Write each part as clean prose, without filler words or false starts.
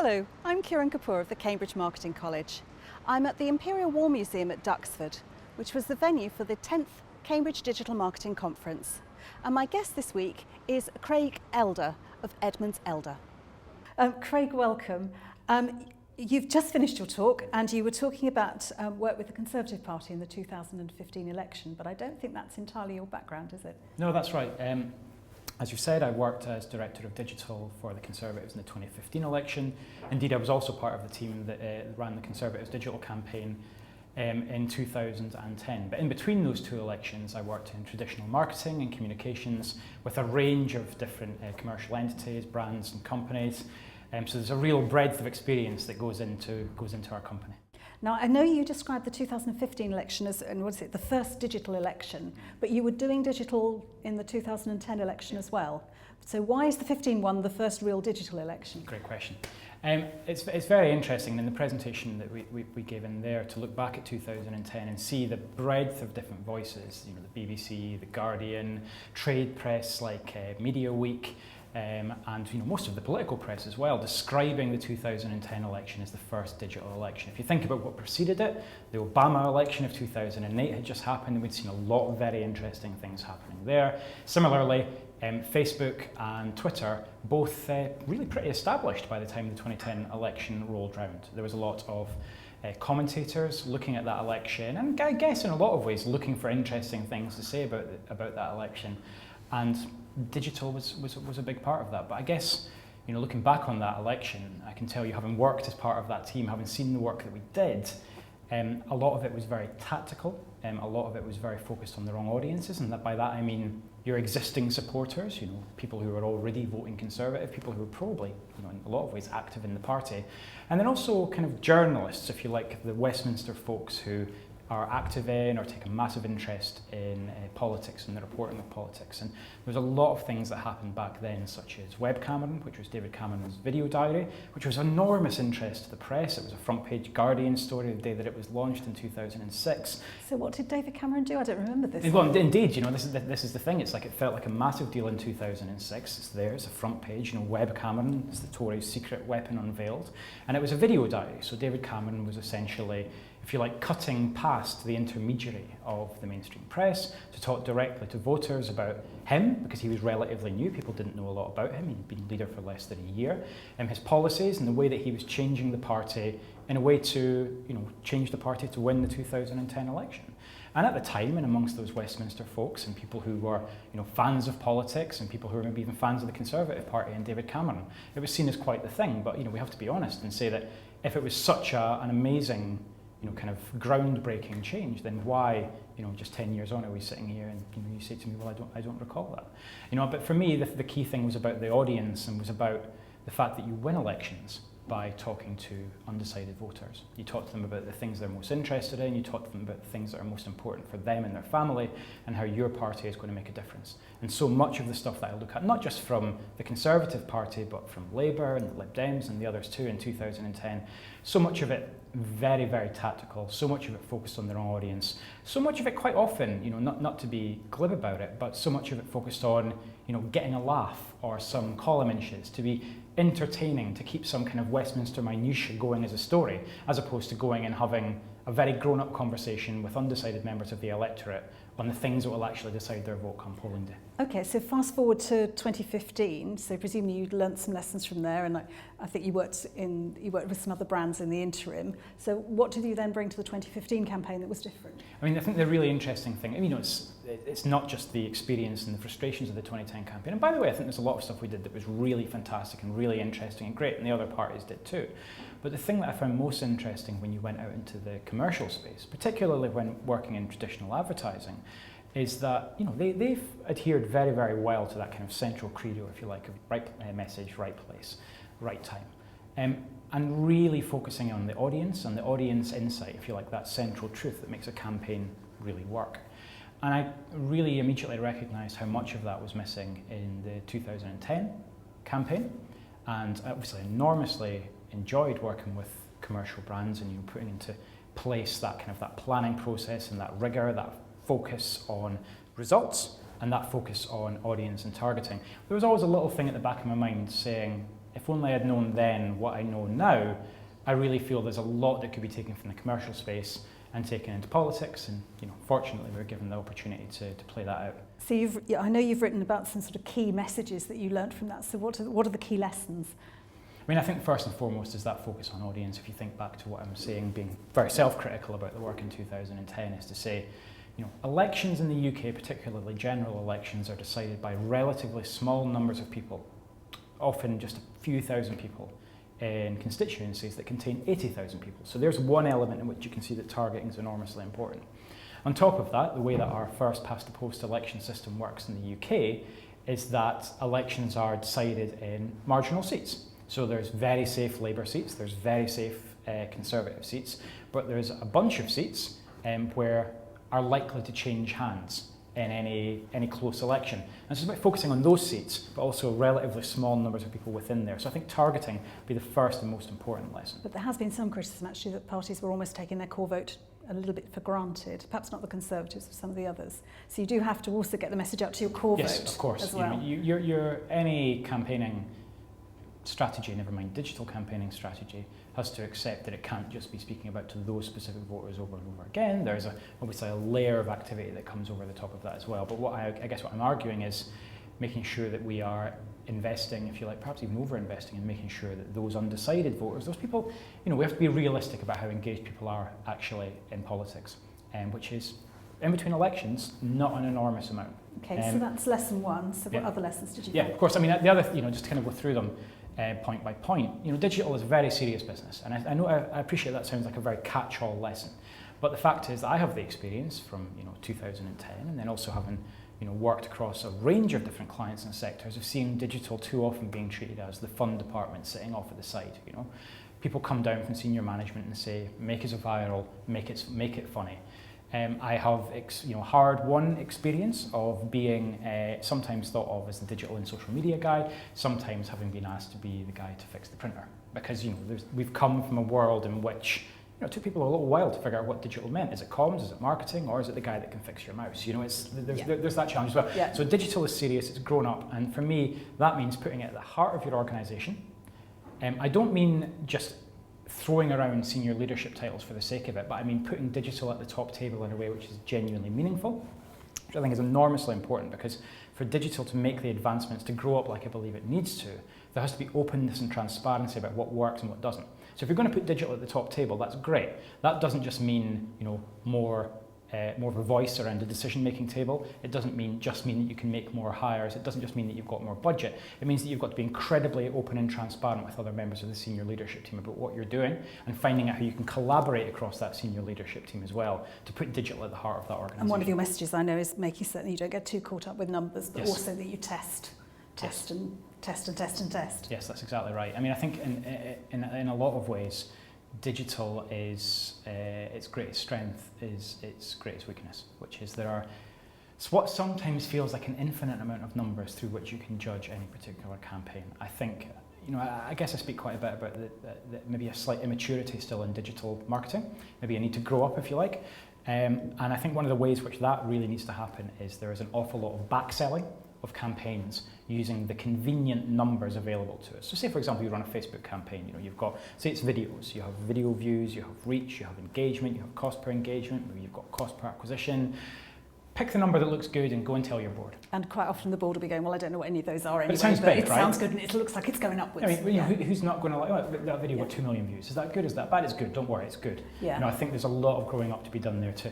Hello, I'm Kiran Kapur of the Cambridge Marketing College. I'm at the Imperial War Museum at Duxford, which was the venue for the 10th Cambridge Digital Marketing Conference. And my guest this week is Craig Elder of Edmonds Elder. Craig, welcome. You've just finished your talk and you were talking about work with the Conservative Party in the 2015 election, but I don't think that's entirely your background, is it? No, that's right. As you said, I worked as Director of Digital for the Conservatives in the 2015 election. Indeed, I was also part of the team that ran the Conservatives digital campaign in 2010. But in between those two elections, I worked in traditional marketing and communications with a range of different commercial entities, brands and companies. So there's a real breadth of experience that goes into our company. Now, I know you described the 2015 election as, and what is it, the first digital election, but you were doing digital in the 2010 election as well. So why is the 15 one the first real digital election? Great question. It's very interesting in the presentation that we gave in there to look back at 2010 and see the breadth of different voices, you know, the BBC, the Guardian, trade press like Media Week, and most of the political press as well, describing the 2010 election as the first digital election. If you think about what preceded it, the Obama election of 2008 had just happened, and we'd seen a lot of very interesting things happening there. Similarly, Facebook and Twitter, both really pretty established by the time the 2010 election rolled round. There was a lot of commentators looking at that election, and I guess in a lot of ways looking for interesting things to say about that election. And digital was a big part of that. But I guess, you know, looking back on that election, I can tell you, having worked as part of that team, having seen the work that we did, a lot of it was very tactical. A lot of it was very focused on the wrong audiences, and by that I mean your existing supporters, you know, people who are already voting Conservative, people who are probably, you know, in a lot of ways active in the party, and then also kind of journalists, if you like, the Westminster folks who are active in or take a massive interest in politics and the reporting of politics. And there's a lot of things that happened back then, such as Web Cameron, which was David Cameron's video diary, which was enormous interest to the press. It was a front page Guardian story the day that it was launched in 2006. So what did David Cameron do? I don't remember this. Well, indeed, you know, this is the thing. It's like it felt like a massive deal in 2006. It's there, it's a front page, you know, Web Cameron is the Tories' secret weapon unveiled. And it was a video diary. So David Cameron was essentially, if you like, cutting past the intermediary of the mainstream press to talk directly to voters about him, because he was relatively new. People didn't know a lot about him. He'd been leader for less than a year. And his policies and the way that he was changing the party in a way to, you know, change the party to win the 2010 election. And at the time, and amongst those Westminster folks and people who were, you know, fans of politics and people who were maybe even fans of the Conservative Party and David Cameron, it was seen as quite the thing. But, you know, we have to be honest and say that if it was such an amazing, you know, kind of groundbreaking change, then why, you know, just 10 years on are we sitting here and, you know, you say to me, well, I don't recall that. You know, but for me, the key thing was about the audience and was about the fact that you win elections by talking to undecided voters. You talk to them about the things they're most interested in, you talk to them about the things that are most important for them and their family, and how your party is going to make a difference. And so much of the stuff that I look at, not just from the Conservative Party, but from Labour and the Lib Dems and the others too in 2010, so much of it very, very tactical, so much of it focused on their own audience, so much of it quite often, you know, not to be glib about it, but so much of it focused on, you know, getting a laugh or some column inches, to be entertaining, to keep some kind of Westminster minutiae going as a story, as opposed to going and having a very grown-up conversation with undecided members of the electorate on the things that will actually decide their vote come polling day. Okay, so fast forward to 2015, so presumably you learnt some lessons from there, and I think you worked with some other brands in the interim. So what did you then bring to the 2015 campaign that was different? I mean, I think the really interesting thing, I mean, you know, it's not just the experience and the frustrations of the 2010 campaign. And by the way, I think there's a lot of stuff we did that was really fantastic and really interesting and great, and the other parties did too. But the thing that I found most interesting when you went out into the commercial space, particularly when working in traditional advertising, is that, you know, they've adhered very, very well to that kind of central credo, if you like, of right message, right place, right time. And really focusing on the audience and the audience insight, if you like, that central truth that makes a campaign really work. And I really immediately recognised how much of that was missing in the 2010 campaign, and obviously enormously enjoyed working with commercial brands and, you know, putting into place that kind of that planning process and that rigour, that focus on results and that focus on audience and targeting. There was always a little thing at the back of my mind saying, if only I'd known then what I know now, I really feel there's a lot that could be taken from the commercial space and taken into politics, and fortunately we're given the opportunity to play that out. So I know you've written about some sort of key messages that you learnt from that. So what are the key lessons? I mean, I think first and foremost is that focus on audience. If you think back to what I'm saying, being very self-critical about the work in 2010, is to say, elections in the UK, particularly general elections, are decided by relatively small numbers of people, often just a few thousand people, in constituencies that contain 80,000 people. So there's one element in which you can see that targeting is enormously important. On top of that, the way that our first past the post election system works in the UK is that elections are decided in marginal seats. So there's very safe Labour seats, there's very safe Conservative seats, but there's a bunch of seats where are likely to change hands in any close election. And so it's about focusing on those seats, but also relatively small numbers of people within there. So I think targeting would be the first and most important lesson. But there has been some criticism actually that parties were almost taking their core vote a little bit for granted, perhaps not the Conservatives, but some of the others. So you do have to also get the message out to your core vote as well. Yes, of course. Any campaigning strategy, never mind digital campaigning strategy, has to accept that it can't just be speaking about to those specific voters over and over again. There's obviously a layer of activity that comes over the top of that as well. But I guess what I'm arguing is making sure that we are investing, if you like, perhaps even over-investing in making sure that those undecided voters, those people, we have to be realistic about how engaged people are actually in politics, which is, in between elections, not an enormous amount. Okay, so that's lesson one. So what other lessons did you get? Yeah, of course. I mean, the other, just to kind of go through them point by point. Digital is a very serious business, and I know I appreciate that sounds like a very catch-all lesson, but the fact is that I have the experience from 2010, and then also having worked across a range of different clients and sectors of seeing digital too often being treated as the fun department sitting off at the side. People come down from senior management and say, make us a viral, make it funny. I have hard-won experience of being sometimes thought of as the digital and social media guy, sometimes having been asked to be the guy to fix the printer. Because we've come from a world in which it took people a little while to figure out what digital meant. Is it comms, is it marketing, or is it the guy that can fix your mouse? There's that challenge as well. Yeah. So digital is serious, it's grown up, and for me, that means putting it at the heart of your organisation. I don't mean just throwing around senior leadership titles for the sake of it, but I mean putting digital at the top table in a way which is genuinely meaningful, which I think is enormously important, because for digital to make the advancements, to grow up like I believe it needs to, there has to be openness and transparency about what works and what doesn't. So if you're going to put digital at the top table, that's great. That doesn't just mean more of a voice around the decision-making table. It doesn't just mean that you can make more hires. It doesn't just mean that you've got more budget. It means that you've got to be incredibly open and transparent with other members of the senior leadership team about what you're doing, and finding out how you can collaborate across that senior leadership team as well to put digital at the heart of that organisation. And one of your messages, I know, is making certain you don't get too caught up with numbers, but also that you test and test. Yes, that's exactly right. I mean, I think in a lot of ways, digital is its greatest strength is its greatest weakness, which is it's what sometimes feels like an infinite amount of numbers through which you can judge any particular campaign. I think, I guess I speak quite a bit about maybe a slight immaturity still in digital marketing. Maybe a need to grow up, if you like. And I think one of the ways which that really needs to happen is there is an awful lot of backselling of campaigns using the convenient numbers available to us. So say, for example, you run a Facebook campaign, you've got, say it's videos, you have video views, you have reach, you have engagement, you have cost per engagement, maybe you've got cost per acquisition. Pick the number that looks good and go and tell your board. And quite often the board will be going, well, I don't know what any of those are anyway. But it sounds big, right? It sounds good and it looks like it's going upwards. I mean, who's not going to like, that video got 2 million views. Is that good? Is that bad? It's good. Don't worry, it's good. Yeah. I think there's a lot of growing up to be done there to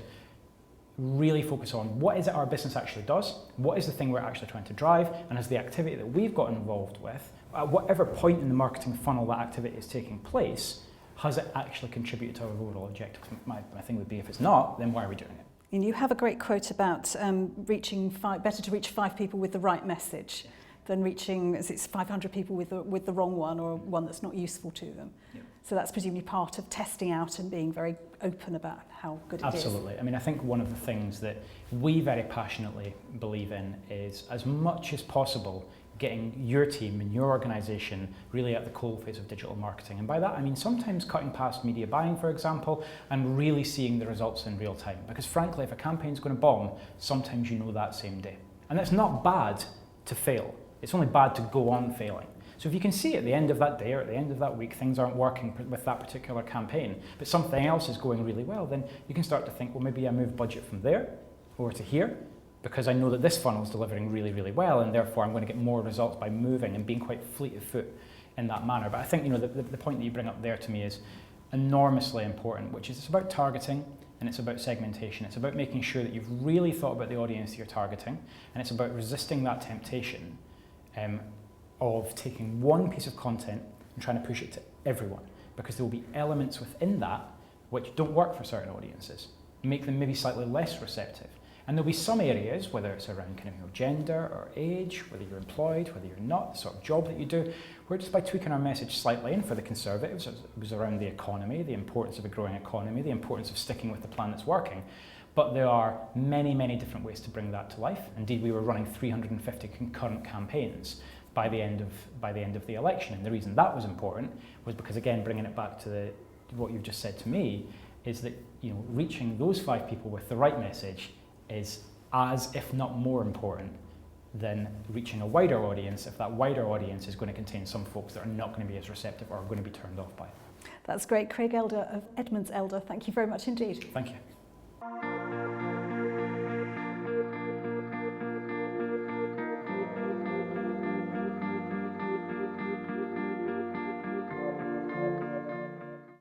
really focus on what is it our business actually does, what is the thing we're actually trying to drive, and is the activity that we've got involved with, at whatever point in the marketing funnel that activity is taking place, has it actually contributed to our overall objective? My thing would be, if it's not, then why are we doing it? And you have a great quote about better to reach 5 people with the right message than reaching 500 people with the wrong one, or one that's not useful to them. Yep. So that's presumably part of testing out and being very open about how good it is. Absolutely. I mean, I think one of the things that we very passionately believe in is, as much as possible, getting your team and your organisation really at the coalface of digital marketing. And by that, I mean sometimes cutting past media buying, for example, and really seeing the results in real time. Because frankly, if a campaign's going to bomb, sometimes you know that same day. And it's not bad to fail. It's only bad to go on failing. So if you can see at the end of that day or at the end of that week things aren't working with that particular campaign, but something else is going really well, then you can start to think, well, maybe I move budget from there over to here, because I know that this funnel is delivering really, really well, and therefore I'm going to get more results by moving and being quite fleet of foot in that manner. But I think, you know, the point that you bring up there to me is enormously important, which is it's about targeting and it's about segmentation. It's about making sure that you've really thought about the audience that you're targeting, and it's about resisting that temptation of taking one piece of content and trying to push it to everyone, because there will be elements within that which don't work for certain audiences, make them maybe slightly less receptive. And there'll be some areas, whether it's around kind of, you know, gender or age, whether you're employed, whether you're not, the sort of job that you do, where just by tweaking our message slightly, and for the Conservatives, it was around the economy, the importance of a growing economy, the importance of sticking with the plan that's working. But there are many, many different ways to bring that to life. Indeed, we were running 350 concurrent campaigns by the end of the election. And the reason that was important was because, again, bringing it back to what you've just said to me, is that, you know, reaching those 5 people with the right message is as, if not more important, than reaching a wider audience, if that wider audience is going to contain some folks that are not going to be as receptive or are going to be turned off by it. That's great. Craig Elder of Edmonds Elder, thank you very much indeed. Thank you.